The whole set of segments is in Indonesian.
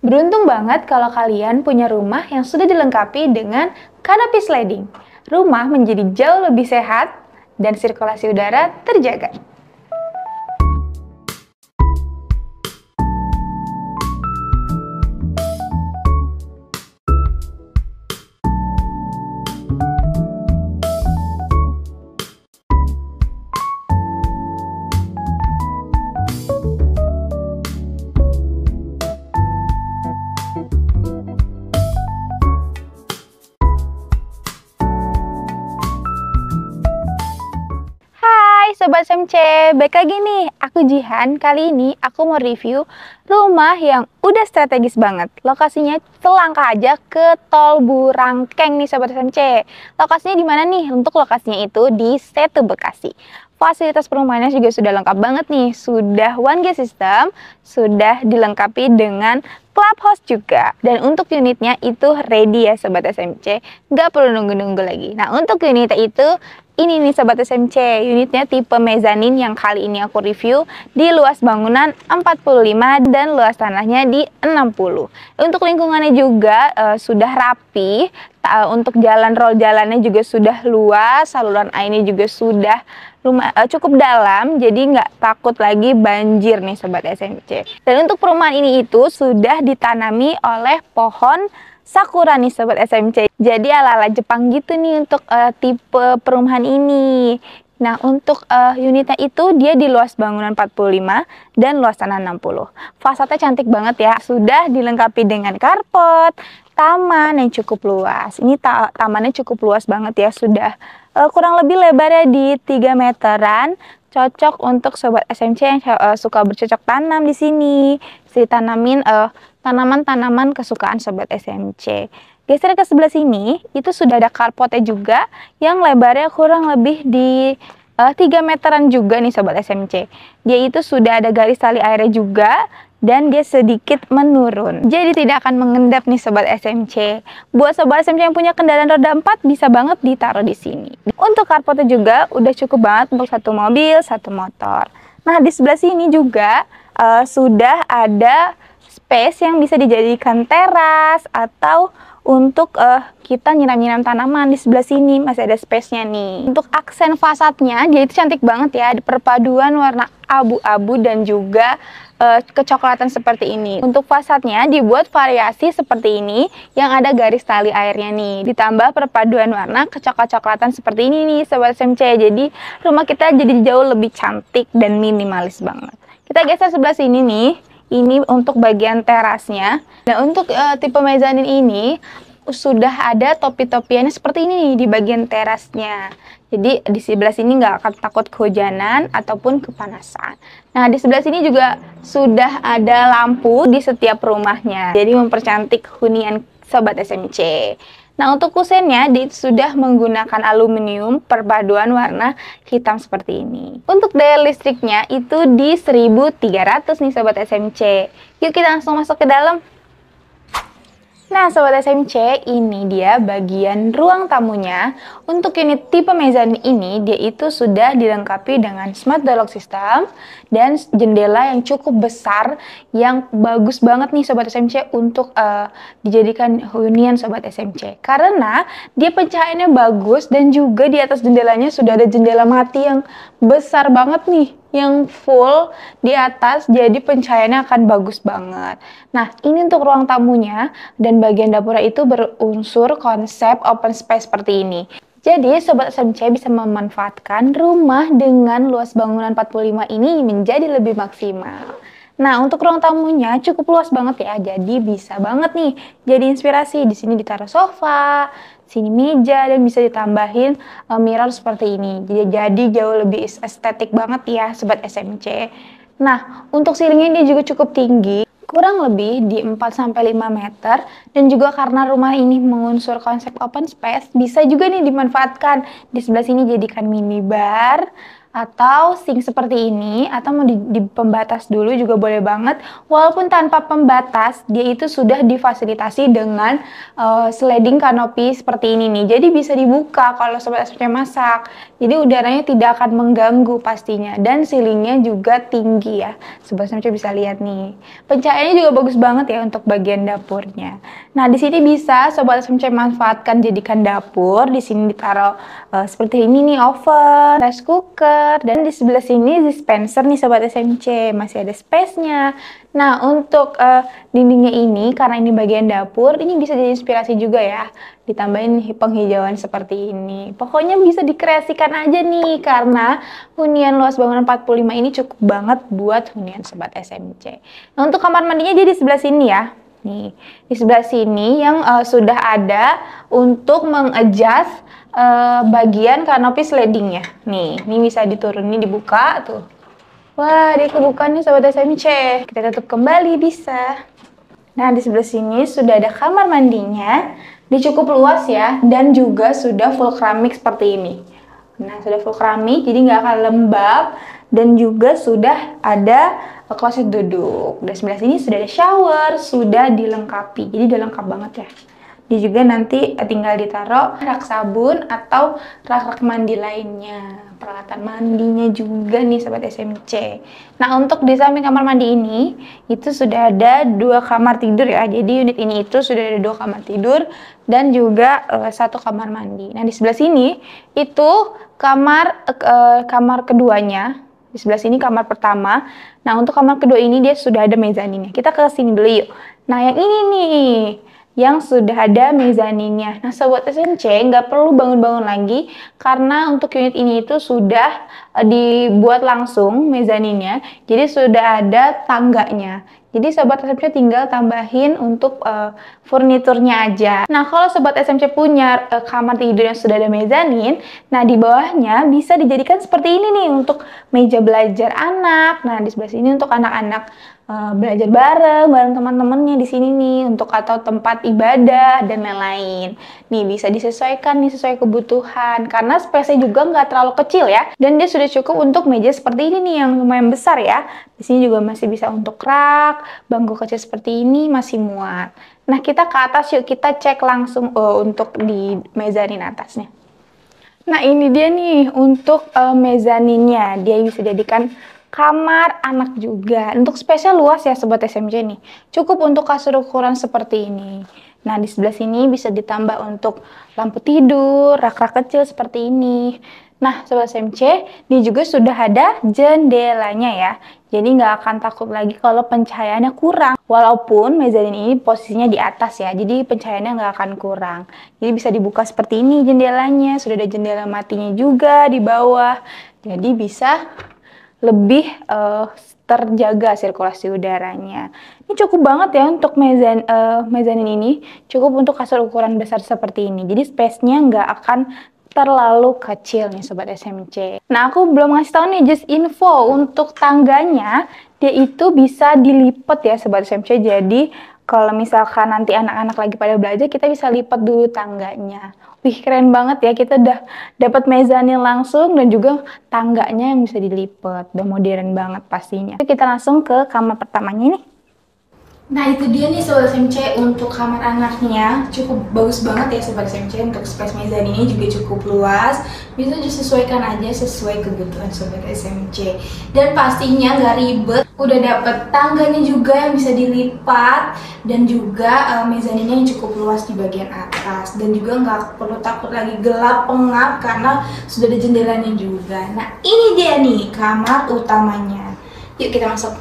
Beruntung banget kalau kalian punya rumah yang sudah dilengkapi dengan kanopi sliding. Rumah menjadi jauh lebih sehat dan sirkulasi udara terjaga. Sobat SMC, baik lagi nih, aku Jihan. Kali ini aku mau review rumah yang udah strategis banget. Lokasinya selangkah aja ke Tol Burangkeng nih Sobat SMC. Lokasinya di mana nih? Untuk lokasinya itu di Setu Bekasi. Fasilitas perumahannya juga sudah lengkap banget nih. Sudah 1G system, sudah dilengkapi dengan clubhouse juga. Dan untuk unitnya itu ready ya Sobat SMC. Nggak perlu nunggu-nunggu lagi. Nah untuk unitnya itu, ini nih Sobat SMC, unitnya tipe mezanin yang kali ini aku review di luas bangunan 45 dan luas tanahnya di 60. Untuk lingkungannya juga sudah rapi, untuk jalan roll jalannya juga sudah luas, saluran airnya juga sudah cukup dalam, jadi nggak takut lagi banjir nih Sobat SMC. Dan untuk perumahan ini itu sudah ditanami oleh pohon sakura nih Sobat SMC. Jadi ala-ala Jepang gitu nih untuk tipe perumahan ini. Nah untuk unitnya itu dia di luas bangunan 45 dan luas tanah 60. Fasadnya cantik banget ya. Sudah dilengkapi dengan karpet, taman yang cukup luas. Ini tamannya cukup luas banget ya. Sudah kurang lebih lebarnya di 3 meteran. Cocok untuk Sobat SMC yang suka bercocok tanam di sini. Bisa ditanamin tanaman-tanaman kesukaan Sobat SMC. Geser ke sebelah sini, itu sudah ada carportnya juga yang lebarnya kurang lebih di 3 meteran juga nih Sobat SMC. Dia itu sudah ada garis tali airnya juga dan dia sedikit menurun. Jadi tidak akan mengendap nih Sobat SMC. Buat Sobat SMC yang punya kendaraan roda 4 bisa banget ditaruh di sini. Untuk carportnya juga udah cukup banget untuk satu mobil, satu motor. Nah di sebelah sini juga sudah ada space yang bisa dijadikan teras atau untuk kita nyiram-nyiram tanaman. Di sebelah sini masih ada space-nya nih. Untuk aksen fasadnya dia itu cantik banget ya, perpaduan warna abu-abu dan juga kecoklatan seperti ini. Untuk fasadnya dibuat variasi seperti ini yang ada garis tali airnya nih. Ditambah perpaduan warna kecoklat-coklatan seperti ini nih Sobat SMC. Jadi rumah kita jadi jauh lebih cantik dan minimalis banget. Kita geser sebelah sini nih. Ini untuk bagian terasnya. Nah untuk tipe mezanin ini sudah ada topi-topiannya seperti ini nih di bagian terasnya. Jadi di sebelah sini nggak akan takut kehujanan ataupun kepanasan. Nah di sebelah sini juga sudah ada lampu di setiap rumahnya. Jadi mempercantik hunian Sobat SMC. Nah untuk kusennya sudah menggunakan aluminium perpaduan warna hitam seperti ini. Untuk daya listriknya itu di 1300 nih Sobat SMC. Yuk kita langsung masuk ke dalam. Nah Sobat SMC, ini dia bagian ruang tamunya. Untuk unit tipe mezanin ini, dia itu sudah dilengkapi dengan smart door lock system dan jendela yang cukup besar, yang bagus banget nih Sobat SMC untuk dijadikan hunian Sobat SMC. Karena dia pencahayaannya bagus dan juga di atas jendelanya sudah ada jendela mati yang besar banget nih, yang full di atas, jadi pencahayaannya akan bagus banget. Nah ini untuk ruang tamunya, dan bagian dapurnya itu berunsur konsep open space seperti ini. Jadi Sobat SMC bisa memanfaatkan rumah dengan luas bangunan 45 ini menjadi lebih maksimal. Nah untuk ruang tamunya cukup luas banget ya, jadi bisa banget nih jadi inspirasi. Di sini ditaruh sofa, sini meja, dan bisa ditambahin mirror seperti ini. Jadi jauh lebih estetik banget ya Sobat SMC. Nah untuk ceilingnya dia juga cukup tinggi, kurang lebih di 4-5 meter, dan juga karena rumah ini mengunsur konsep open space, bisa juga nih dimanfaatkan. Di sebelah sini jadikan minibar atau sink seperti ini, atau mau di pembatas dulu juga boleh banget. Walaupun tanpa pembatas, dia itu sudah difasilitasi dengan sliding canopy seperti ini nih. Jadi bisa dibuka kalau Sobat SMC masak. Jadi udaranya tidak akan mengganggu pastinya. Dan ceilingnya juga tinggi ya. Sobat SMC bisa lihat nih. Pencahayaannya juga bagus banget ya untuk bagian dapurnya. Nah, di sini bisa Sobat SMC manfaatkan jadikan dapur. Di sini ditaruh seperti ini nih, oven, rice cooker, dan di sebelah sini dispenser nih Sobat SMC, masih ada space-nya. Nah, untuk dindingnya ini, karena ini bagian dapur, ini bisa jadi inspirasi juga ya, ditambahin penghijauan seperti ini. Pokoknya bisa dikreasikan aja nih, karena hunian luas bangunan 45 ini cukup banget buat hunian Sobat SMC. Nah, untuk kamar mandinya jadi di sebelah sini ya. Nih, di sebelah sini yang sudah ada untuk mengadjust bagian kanopi slidingnya. Nih, ini bisa diturunin, dibuka tuh. Wah, dia kebuka nih Sobat SMC. Kita tutup kembali bisa. Nah, di sebelah sini sudah ada kamar mandinya. Dia cukup luas ya, dan juga sudah full keramik seperti ini. Nah, sudah full keramik, jadi nggak akan lembab. Dan juga sudah ada kloset duduk. Dan sebelah sini sudah ada shower, sudah dilengkapi. Jadi udah lengkap banget ya. Dia juga nanti tinggal ditaruh rak sabun atau rak-rak mandi lainnya. Peralatan mandinya juga nih Sobat SMC. Nah, untuk di samping kamar mandi ini, itu sudah ada 2 kamar tidur ya. Jadi unit ini itu sudah ada 2 kamar tidur dan juga 1 kamar mandi. Nah, di sebelah sini itu kamar keduanya. Di sebelah sini kamar pertama. Nah, untuk kamar kedua ini dia sudah ada mezaninnya. Kita ke sini dulu yuk. Nah, yang ini nih, yang sudah ada mezaninnya. Nah, Sobat SMC nggak perlu bangun-bangun lagi, karena untuk unit ini itu sudah dibuat langsung mezaninnya. Jadi sudah ada tangganya. Jadi Sobat SMC tinggal tambahin untuk furniturnya aja. Nah, kalau Sobat SMC punya kamar tidur yang sudah ada mezanin, nah di bawahnya bisa dijadikan seperti ini nih untuk meja belajar anak. Nah, di sebelah sini untuk anak-anak belajar bareng teman-temannya di sini nih, untuk atau tempat ibadah dan lain-lain. Nih bisa disesuaikan nih sesuai kebutuhan, karena space-nya juga nggak terlalu kecil ya, dan dia sudah cukup untuk meja seperti ini nih yang lumayan besar ya. Di sini juga masih bisa untuk rak, bangku kecil seperti ini masih muat. Nah, kita ke atas yuk, kita cek langsung untuk di mezanin atasnya. Nah, ini dia nih untuk mezaninnya, dia bisa jadikan kamar anak juga. Untuk spesial luas ya Sobat SMC nih. Cukup untuk kasur ukuran seperti ini. Nah, di sebelah sini bisa ditambah untuk lampu tidur, rak-rak kecil seperti ini. Nah, Sobat SMC, dia juga sudah ada jendelanya ya. Jadi nggak akan takut lagi kalau pencahayaannya kurang. Walaupun mezanin ini posisinya di atas ya, jadi pencahayaannya nggak akan kurang. Jadi bisa dibuka seperti ini jendelanya. Sudah ada jendela matinya juga di bawah. Jadi bisa lebih terjaga sirkulasi udaranya. Ini cukup banget ya untuk mezanin ini. Cukup untuk kasur ukuran besar seperti ini. Jadi space-nya nggak akan terlalu kecil nih Sobat SMC. Nah, aku belum ngasih tahu nih just info untuk tangganya. Dia itu bisa dilipat ya Sobat SMC. Jadi kalau misalkan nanti anak-anak lagi pada belajar, kita bisa lipat dulu tangganya. Wih, keren banget ya, kita udah dapat mezanin langsung dan juga tangganya yang bisa dilipat. Udah modern banget pastinya. Kita langsung ke kamar pertamanya nih. Nah, itu dia nih Sobat SMC untuk kamar anaknya. Cukup bagus banget ya Sobat SMC, untuk space mezanin ini juga cukup luas. Bisa disesuaikan aja sesuai kebutuhan Sobat SMC. Dan pastinya nggak ribet, udah dapet tangganya juga yang bisa dilipat, dan juga mezaninnya yang cukup luas di bagian atas, dan juga nggak perlu takut lagi gelap pengap karena sudah ada jendelanya juga. Nah, ini dia nih kamar utamanya. Yuk kita masuk.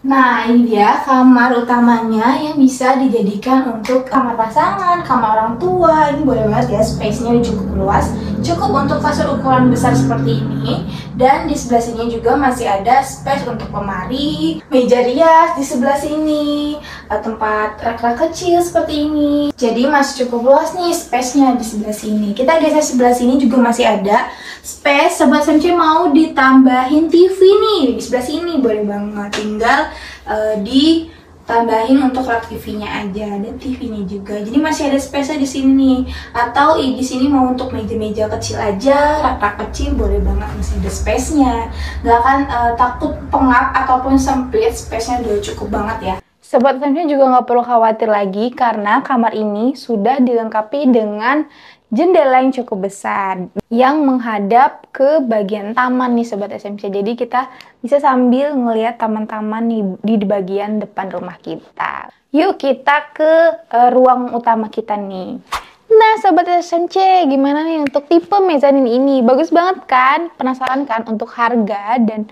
Nah, ini dia kamar utamanya yang bisa dijadikan untuk kamar pasangan, kamar orang tua. Ini boleh banget ya, space-nya cukup luas, cukup untuk kasur ukuran besar seperti ini. Dan di sebelah sini juga masih ada space untuk lemari, meja rias di sebelah sini, tempat rak-rak kecil seperti ini. Jadi masih cukup luas nih space-nya di sebelah sini. Kita geser sebelah sini juga masih ada space. Sobat SMC mau ditambahin TV nih di sebelah sini, boleh banget. Tinggal tambahin untuk rak TV-nya aja dan TV-nya juga. Jadi masih ada space di sini. Atau di sini mau untuk meja-meja kecil aja, rak-rak kecil boleh banget, masih ada space-nya. Nggak akan takut pengap ataupun sempit, space-nya udah cukup banget ya. Sobat SMC juga nggak perlu khawatir lagi karena kamar ini sudah dilengkapi dengan jendela yang cukup besar yang menghadap ke bagian taman nih Sobat SMC. Jadi kita bisa sambil ngelihat taman-taman di bagian depan rumah kita. Yuk kita ke ruang utama kita nih. Nah Sobat SMC, gimana nih untuk tipe mezanin ini? Bagus banget kan? Penasaran kan untuk harga dan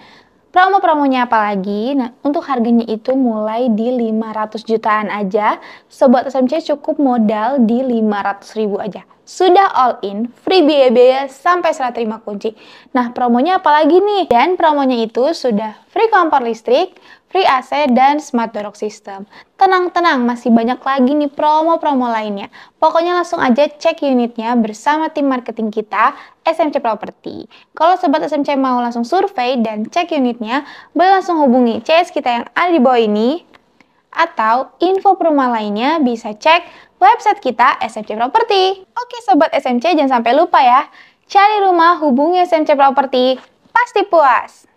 promo-promonya apa lagi? Nah, untuk harganya itu mulai di 500 jutaan aja. Sobat SMC cukup modal di 500.000 aja. Sudah all in, free biaya-biaya sampai serah terima kunci. Nah, promonya apa lagi nih? Dan promonya itu sudah free kompor listrik, free AC, dan smart door system. Tenang-tenang, masih banyak lagi nih promo-promo lainnya. Pokoknya langsung aja cek unitnya bersama tim marketing kita, SMC Property. Kalau Sobat SMC mau langsung survei dan cek unitnya, boleh langsung hubungi CS kita yang ada di bawah ini. Atau info perumahan lainnya bisa cek website kita SMC Property. Oke Sobat SMC, jangan sampai lupa ya. Cari rumah hubungi SMC Property, pasti puas.